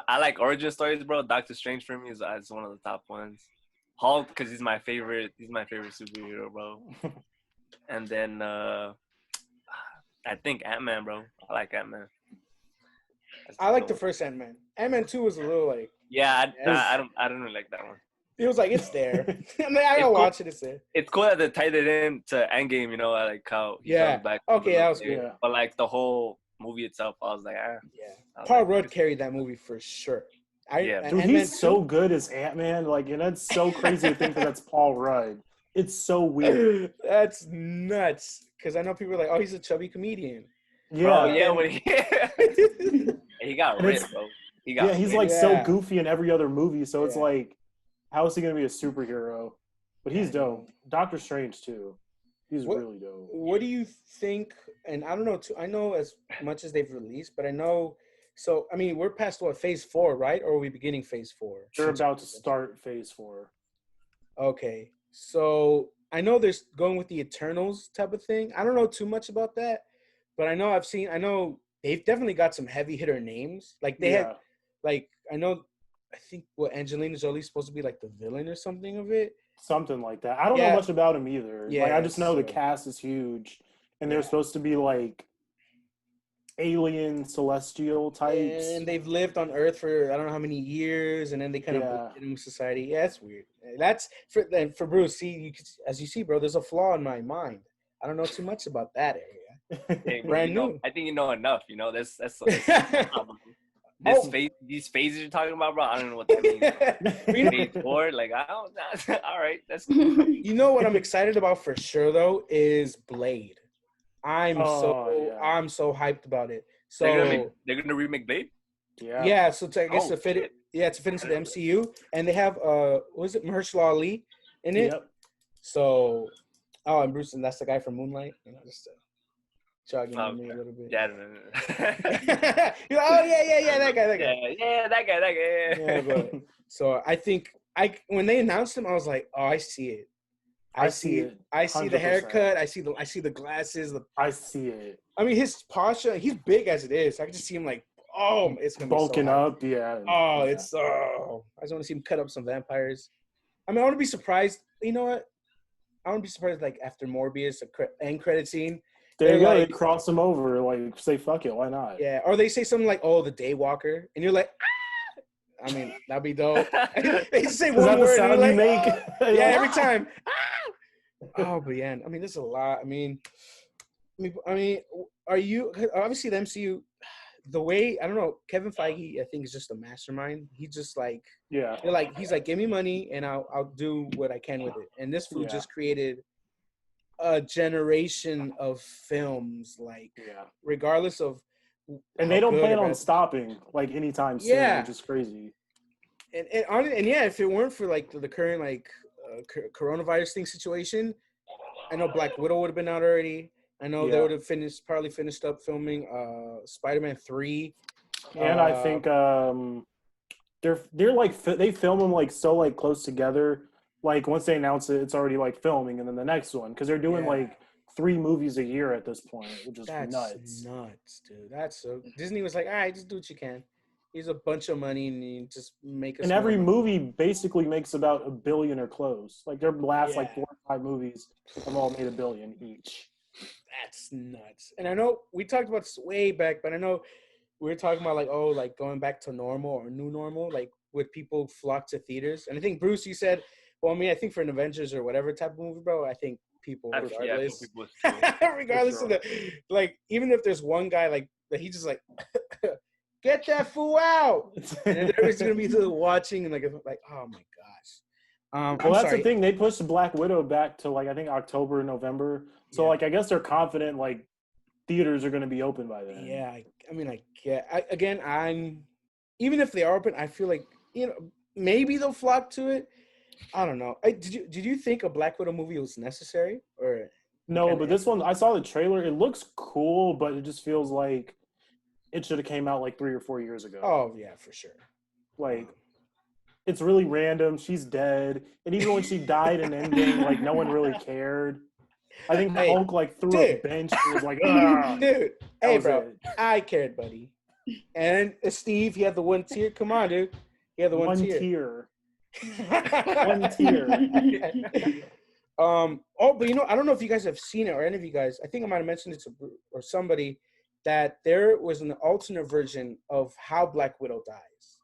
[SPEAKER 2] I like origin stories, bro. Doctor Strange for me is one of the top ones. Hulk, because he's my favorite. He's my favorite superhero, bro. And then I think Ant-Man, bro. I like Ant-Man.
[SPEAKER 1] I like the first Ant-Man. Ant-Man 2 was a little like.
[SPEAKER 2] Yeah, I don't really like that one.
[SPEAKER 1] It was like, it's there. I mean, I gotta watch it. It's there.
[SPEAKER 2] It's cool that they tied it in to Endgame, you know, like how he comes back.
[SPEAKER 1] Okay, that was good.
[SPEAKER 2] But like the whole movie itself, I was like,
[SPEAKER 1] Paul Rudd carried that movie for sure.
[SPEAKER 3] Dude, he's so good as Ant-Man. Like, and that's so crazy to think that that's Paul Rudd. It's so weird.
[SPEAKER 1] That's nuts. Because I know people are like, oh, he's a chubby comedian.
[SPEAKER 3] Yeah.
[SPEAKER 2] When he got ripped, bro.
[SPEAKER 3] He's like so goofy in every other movie. So it's like, how is he going to be a superhero? But he's dope. Doctor Strange, too. He's really dope.
[SPEAKER 1] What do you think? And I don't know, I know as much as they've released, but I know. So, I mean, we're past phase 4, right? Or are we beginning phase 4?
[SPEAKER 3] They're about to start phase 4.
[SPEAKER 1] Okay. So, I know there's going with the Eternals type of thing. I don't know too much about that, but I know they've definitely got some heavy hitter names. Like, they had, like, I think Angelina Jolie's supposed to be like the villain or something of it.
[SPEAKER 3] Something like that. I don't know much about him either.
[SPEAKER 1] Yeah,
[SPEAKER 3] like, I just know the cast is huge, and they're supposed to be like alien celestial types.
[SPEAKER 1] And they've lived on Earth for I don't know how many years, and then they kind of blended in with society. Yeah, that's weird. That's for Bruce. See, as you see, bro, there's a flaw in my mind. I don't know too much about that area.
[SPEAKER 2] Hey,
[SPEAKER 1] brand new.
[SPEAKER 2] I think you know enough. You know, that's these phases you're talking about, bro. I don't know what that means. Phase 4, like I don't. All right, that's cool.
[SPEAKER 1] You know what I'm excited about for sure though is Blade. I'm so hyped about it. So
[SPEAKER 2] they're gonna remake Blade.
[SPEAKER 1] Yeah. So to fit into the MCU, and they have what is it, Mahershala Ali in it. Yep. So, and Bruce, and that's the guy from Moonlight. You know, just jogging on me a little bit.
[SPEAKER 2] Yeah.
[SPEAKER 1] That guy.
[SPEAKER 2] That guy.
[SPEAKER 1] Yeah, but so I think when they announced him, I was like, oh, I see it. I see it. I see the haircut. I see the glasses.
[SPEAKER 3] I see it.
[SPEAKER 1] I mean, his posture. He's big as it is. I can just see him like, it's gonna
[SPEAKER 3] bulking
[SPEAKER 1] be so
[SPEAKER 3] up. Yeah.
[SPEAKER 1] I just want to see him cut up some vampires. I mean, I want to be surprised. You know what? I want to be surprised. Like after Morbius, end credit scene.
[SPEAKER 3] There you go. They cross them over. like say fuck it. Why not?
[SPEAKER 1] Yeah. Or they say something like, "Oh, the Daywalker," and you're like, ah! I mean, that'd be dope. They say one word.
[SPEAKER 3] Sound you make?
[SPEAKER 1] Every time. Oh, but yeah. I mean, there's a lot. I mean, are you obviously the MCU? The way I don't know, Kevin Feige, I think is just a mastermind. He just like he's like, give me money and I'll do what I can with it. And this fool just created a generation of films, like regardless of.
[SPEAKER 3] And they don't plan on stopping like anytime soon, which is crazy.
[SPEAKER 1] And if it weren't for like the current like coronavirus thing situation, I know Black Widow would have been out already. I know they would have probably finished up filming Spider-Man 3.
[SPEAKER 3] And I think they're like they film them like so like close together. Like once they announce it, it's already like filming, and then the next one because they're doing like 3 movies a year at this point, which is nuts.
[SPEAKER 1] Nuts, dude. That's so. Disney was like, all right, just do what you can. Here's a bunch of money, and you just make.
[SPEAKER 3] And every movie basically makes about $1 billion or close. Like their last like 4 or 5 movies have all made $1 billion each.
[SPEAKER 1] That's nuts. And I know we talked about this way back, but I know we were talking about like going back to normal or new normal, like would people flock to theaters? And I think Bruce, you said, well, I mean, I think for an Avengers or whatever type of movie, bro, I think people regardless, regardless of the even if there's one guy like that, he just like get that fool out, and then everybody's gonna be watching and like oh my gosh.
[SPEAKER 3] Well, that's the thing. They pushed Black Widow back to I think October, November. So I guess they're confident theaters are going to be open by then.
[SPEAKER 1] Yeah, I mean, I'm even if they are open, I feel like maybe they'll flock to it. I don't know. Did you think a Black Widow movie was necessary or
[SPEAKER 3] no? But this one, I saw the trailer. It looks cool, but it just feels like it should have came out like 3 or 4 years ago.
[SPEAKER 1] Oh yeah, for sure.
[SPEAKER 3] Like, it's really random. She's dead, and even when she died in Endgame, like no one really cared. I think
[SPEAKER 1] Hey,
[SPEAKER 3] Hulk like threw
[SPEAKER 1] dude.
[SPEAKER 3] a bench and was like, "Ah."
[SPEAKER 1] Dude,
[SPEAKER 3] That
[SPEAKER 1] hey
[SPEAKER 3] was
[SPEAKER 1] bro,
[SPEAKER 3] it.
[SPEAKER 1] I cared, buddy. And Steve, he had the one tear. Come on, dude. He had the one tear.
[SPEAKER 3] Tier. One tier.
[SPEAKER 1] Oh, but I don't know if you guys have seen it or any of you guys. I think I might have mentioned it to or somebody that there was an alternate version of how Black Widow dies.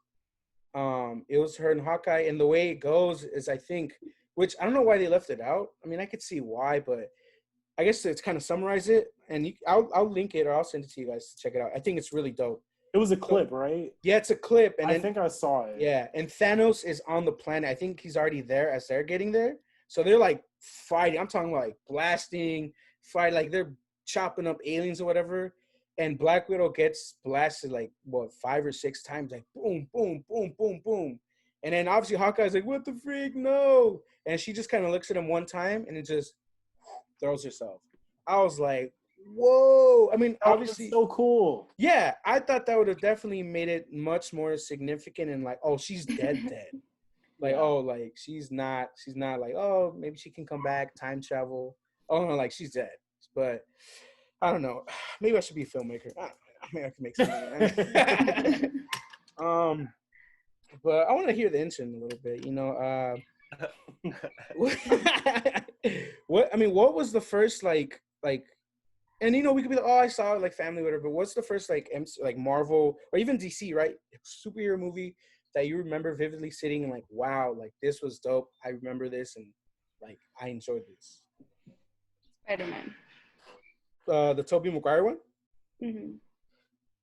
[SPEAKER 1] It was her and Hawkeye, and the way it goes is, I think, which I don't know why they left it out. I mean, I could see why, but I guess it's kind of summarize it, and I'll link it or I'll send it to you guys to check it out. I think it's really dope.
[SPEAKER 3] It was a clip, right?
[SPEAKER 1] Yeah, it's a clip, and
[SPEAKER 3] I think I saw it.
[SPEAKER 1] Yeah, and Thanos is on the planet. I think he's already there as they're getting there. So they're like fighting. I'm talking about like blasting, fight, like they're chopping up aliens or whatever. And Black Widow gets blasted like 5 or 6 times, like boom, boom, boom, boom, boom. And then obviously Hawkeye's like, "What the freak? No!" And she just kind of looks at him one time and it just throws herself. I was like, "Whoa!" I mean, obviously,
[SPEAKER 3] so cool.
[SPEAKER 1] Yeah, I thought that would have definitely made it much more significant and like, oh, she's dead. Like,
[SPEAKER 3] Yeah.
[SPEAKER 1] oh, like she's not like, oh, maybe she can come back, time travel. Oh no, like she's dead. But I don't know. Maybe I should be a filmmaker. Maybe I can make something. But I want to hear the intern a little bit. What was the first like, and we could be like, oh, I saw it like family, whatever. But what's the first like Marvel or even DC, right? Superhero movie that you remember vividly sitting and like, wow, like this was dope. I remember this and like I enjoyed this.
[SPEAKER 4] Spider-Man.
[SPEAKER 1] The Tobey Maguire one.
[SPEAKER 4] Mm-hmm.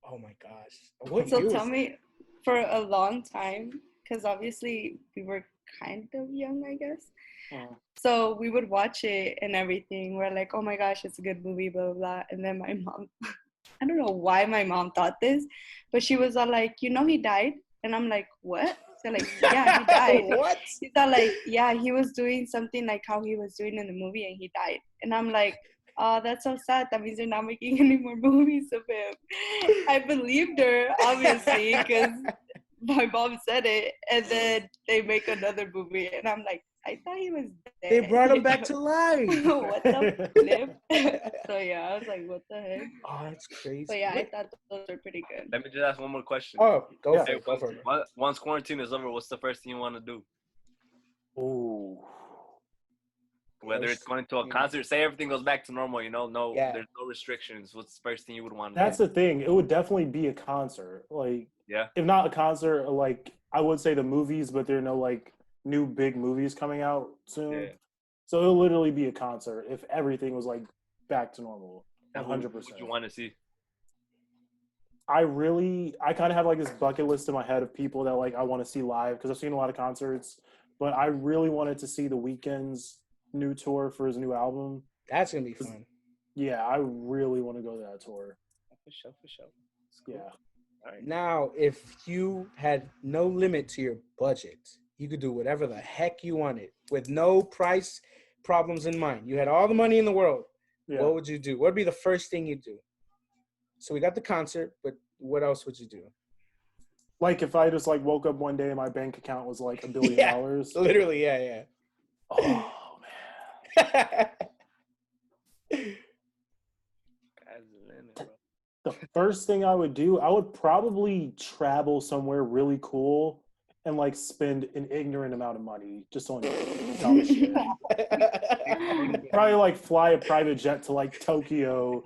[SPEAKER 1] Oh my gosh!
[SPEAKER 4] So tell me, for a long time, because obviously we were kind of young, I guess.
[SPEAKER 3] Uh-huh.
[SPEAKER 4] So we would watch it and everything. We're like, oh my gosh, it's a good movie, blah, blah, blah. And then my mom, I don't know why my mom thought this, but she was all like, he died? And I'm like, what? So like, yeah, he died.
[SPEAKER 1] What?
[SPEAKER 4] She's all like, yeah, he was doing something like how he was doing in the movie and he died. And I'm like, oh, that's so sad. That means they're not making any more movies of him. I believed her, obviously, because my mom said it. And then they make another movie. And I'm like, I thought he was dead.
[SPEAKER 1] They brought him back to life.
[SPEAKER 4] What the flip? So yeah, I was like, what the heck?
[SPEAKER 1] Oh, that's crazy.
[SPEAKER 4] But yeah, I thought those were pretty good.
[SPEAKER 2] Let me just ask one more question.
[SPEAKER 1] Oh, go
[SPEAKER 2] Hey,
[SPEAKER 1] for it.
[SPEAKER 2] Once quarantine is over, what's the first thing you want to do?
[SPEAKER 3] Ooh.
[SPEAKER 2] Whether it's going to a concert, say everything goes back to normal, there's no restrictions. What's the first thing you would want to do?
[SPEAKER 3] That's the thing. It would definitely be a concert. Like,
[SPEAKER 2] yeah.
[SPEAKER 3] If not a concert, like I would say the movies, but there are no like new big movies coming out soon. Yeah. So it'll literally be a concert if everything was like back to normal. 100%.
[SPEAKER 2] What you want to see?
[SPEAKER 3] I kind of have like this bucket list in my head of people that like I want to see live because I've seen a lot of concerts, but I really wanted to see The Weeknd's new tour for his new album.
[SPEAKER 1] That's gonna be fun.
[SPEAKER 3] Yeah, I really want to go to that tour.
[SPEAKER 2] For sure.
[SPEAKER 3] Yeah.
[SPEAKER 1] All right. Now, if you had no limit to your budget, you could do whatever the heck you wanted with no price problems in mind. You had all the money in the world. Yeah. What would you do? What would be the first thing you'd do? So we got the concert, but what else would you do?
[SPEAKER 3] Like if I just like woke up one day and my bank account was like $1 billion.
[SPEAKER 1] Literally, yeah.
[SPEAKER 3] Oh. The first thing I would do, I would probably travel somewhere really cool and like spend an ignorant amount of money just on dumb shit. Probably like fly a private jet to like Tokyo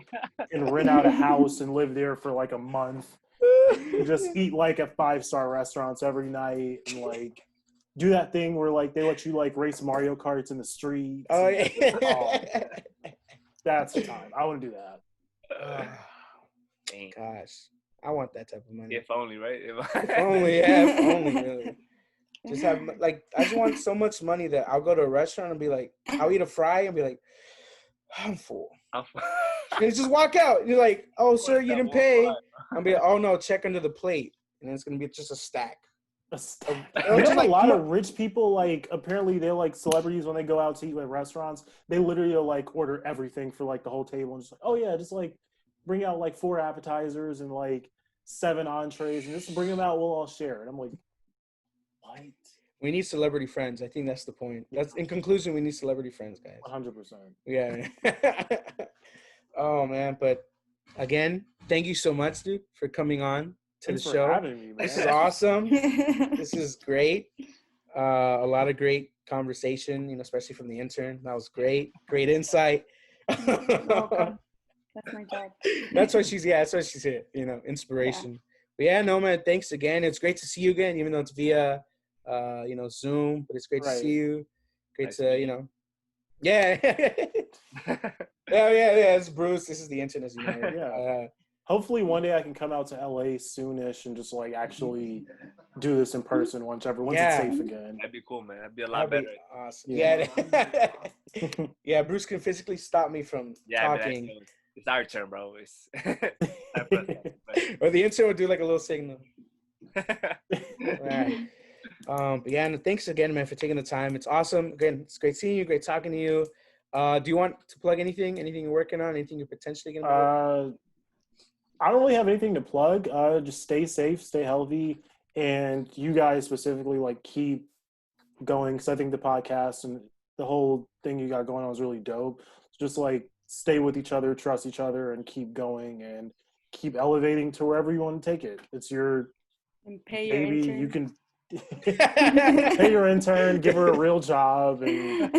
[SPEAKER 3] and rent out a house and live there for like a month. And just eat like at 5-star restaurants every night and like do that thing where like they let you like race Mario Karts in the streets.
[SPEAKER 1] Oh yeah.
[SPEAKER 3] That's the time. I want to do that.
[SPEAKER 1] Gosh, I want that type of money.
[SPEAKER 2] If only, right?
[SPEAKER 1] If only, really. Just have like I just want so much money that I'll go to a restaurant and be like, I'll eat a fry and be like, I'm full. And just walk out. And you're like, oh sir, you didn't pay. I'll be like, oh no, check under the plate, and it's gonna be just a stack.
[SPEAKER 3] There's a lot of rich people, like apparently they're like celebrities when they go out to eat at restaurants. They literally like order everything for like the whole table and just like, oh yeah, just like bring out like 4 appetizers and like 7 entrees and just bring them out. We'll all share. And I'm like, what?
[SPEAKER 1] We need celebrity friends. I think that's the point. That's in conclusion. We need celebrity friends, guys.
[SPEAKER 3] 100%.
[SPEAKER 1] Yeah. Oh man, but again, thank you so much, dude, for coming on to
[SPEAKER 3] Thanks
[SPEAKER 1] the
[SPEAKER 3] for
[SPEAKER 1] show.
[SPEAKER 3] having me, man.
[SPEAKER 1] This is awesome. This is great. A lot of great conversation, especially from the intern. That was great. Great insight.
[SPEAKER 4] Welcome. That's my job.
[SPEAKER 1] That's what she's here, inspiration. Yeah. But yeah, no, man, thanks again. It's great to see you again, even though it's via, Zoom, but it's great to see you. Great nice to, yeah. Yeah, it's Bruce. This is the intern, as you know.
[SPEAKER 3] Yeah. Hopefully one day I can come out to LA soonish and just like actually do this in person once it's safe again.
[SPEAKER 2] That'd be cool, man. That'd be a lot better.
[SPEAKER 1] Awesome. Yeah. Yeah, Bruce can physically stop me from talking.
[SPEAKER 2] It's our turn, bro.
[SPEAKER 1] Or the intern would do like a little signal. All right. But yeah, and thanks again, man, for taking the time. It's awesome. Again, it's great seeing you. Great talking to you. Do you want to plug anything? Anything you're working on? Anything you're potentially going to do?
[SPEAKER 3] I don't really have anything to plug. Just stay safe, stay healthy, and you guys specifically, like, keep going, because I think the podcast and the whole thing you got going on is really dope. Just like stay with each other, trust each other, and keep going and keep elevating to wherever you want to take it. It's your baby. You can pay your intern, give her a real job, and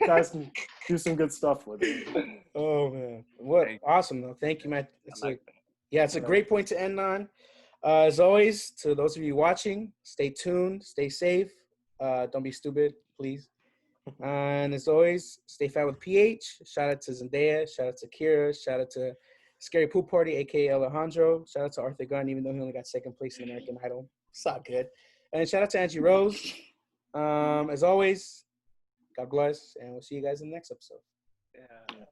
[SPEAKER 3] guys can do some good stuff with it.
[SPEAKER 1] Oh man, what awesome though! Thank you, man. It's a great point to end on. As always, to those of you watching, stay tuned, stay safe. Don't be stupid, please. And as always, stay fat with PH. Shout out to Zendaya. Shout out to Kira. Shout out to Scary Pool Party, aka Alejandro. Shout out to Arthur Gunn, even though he only got second place in American Idol. It's not good. And shout out to Angie Rose. As always, God bless, and we'll see you guys in the next episode.
[SPEAKER 2] Yeah.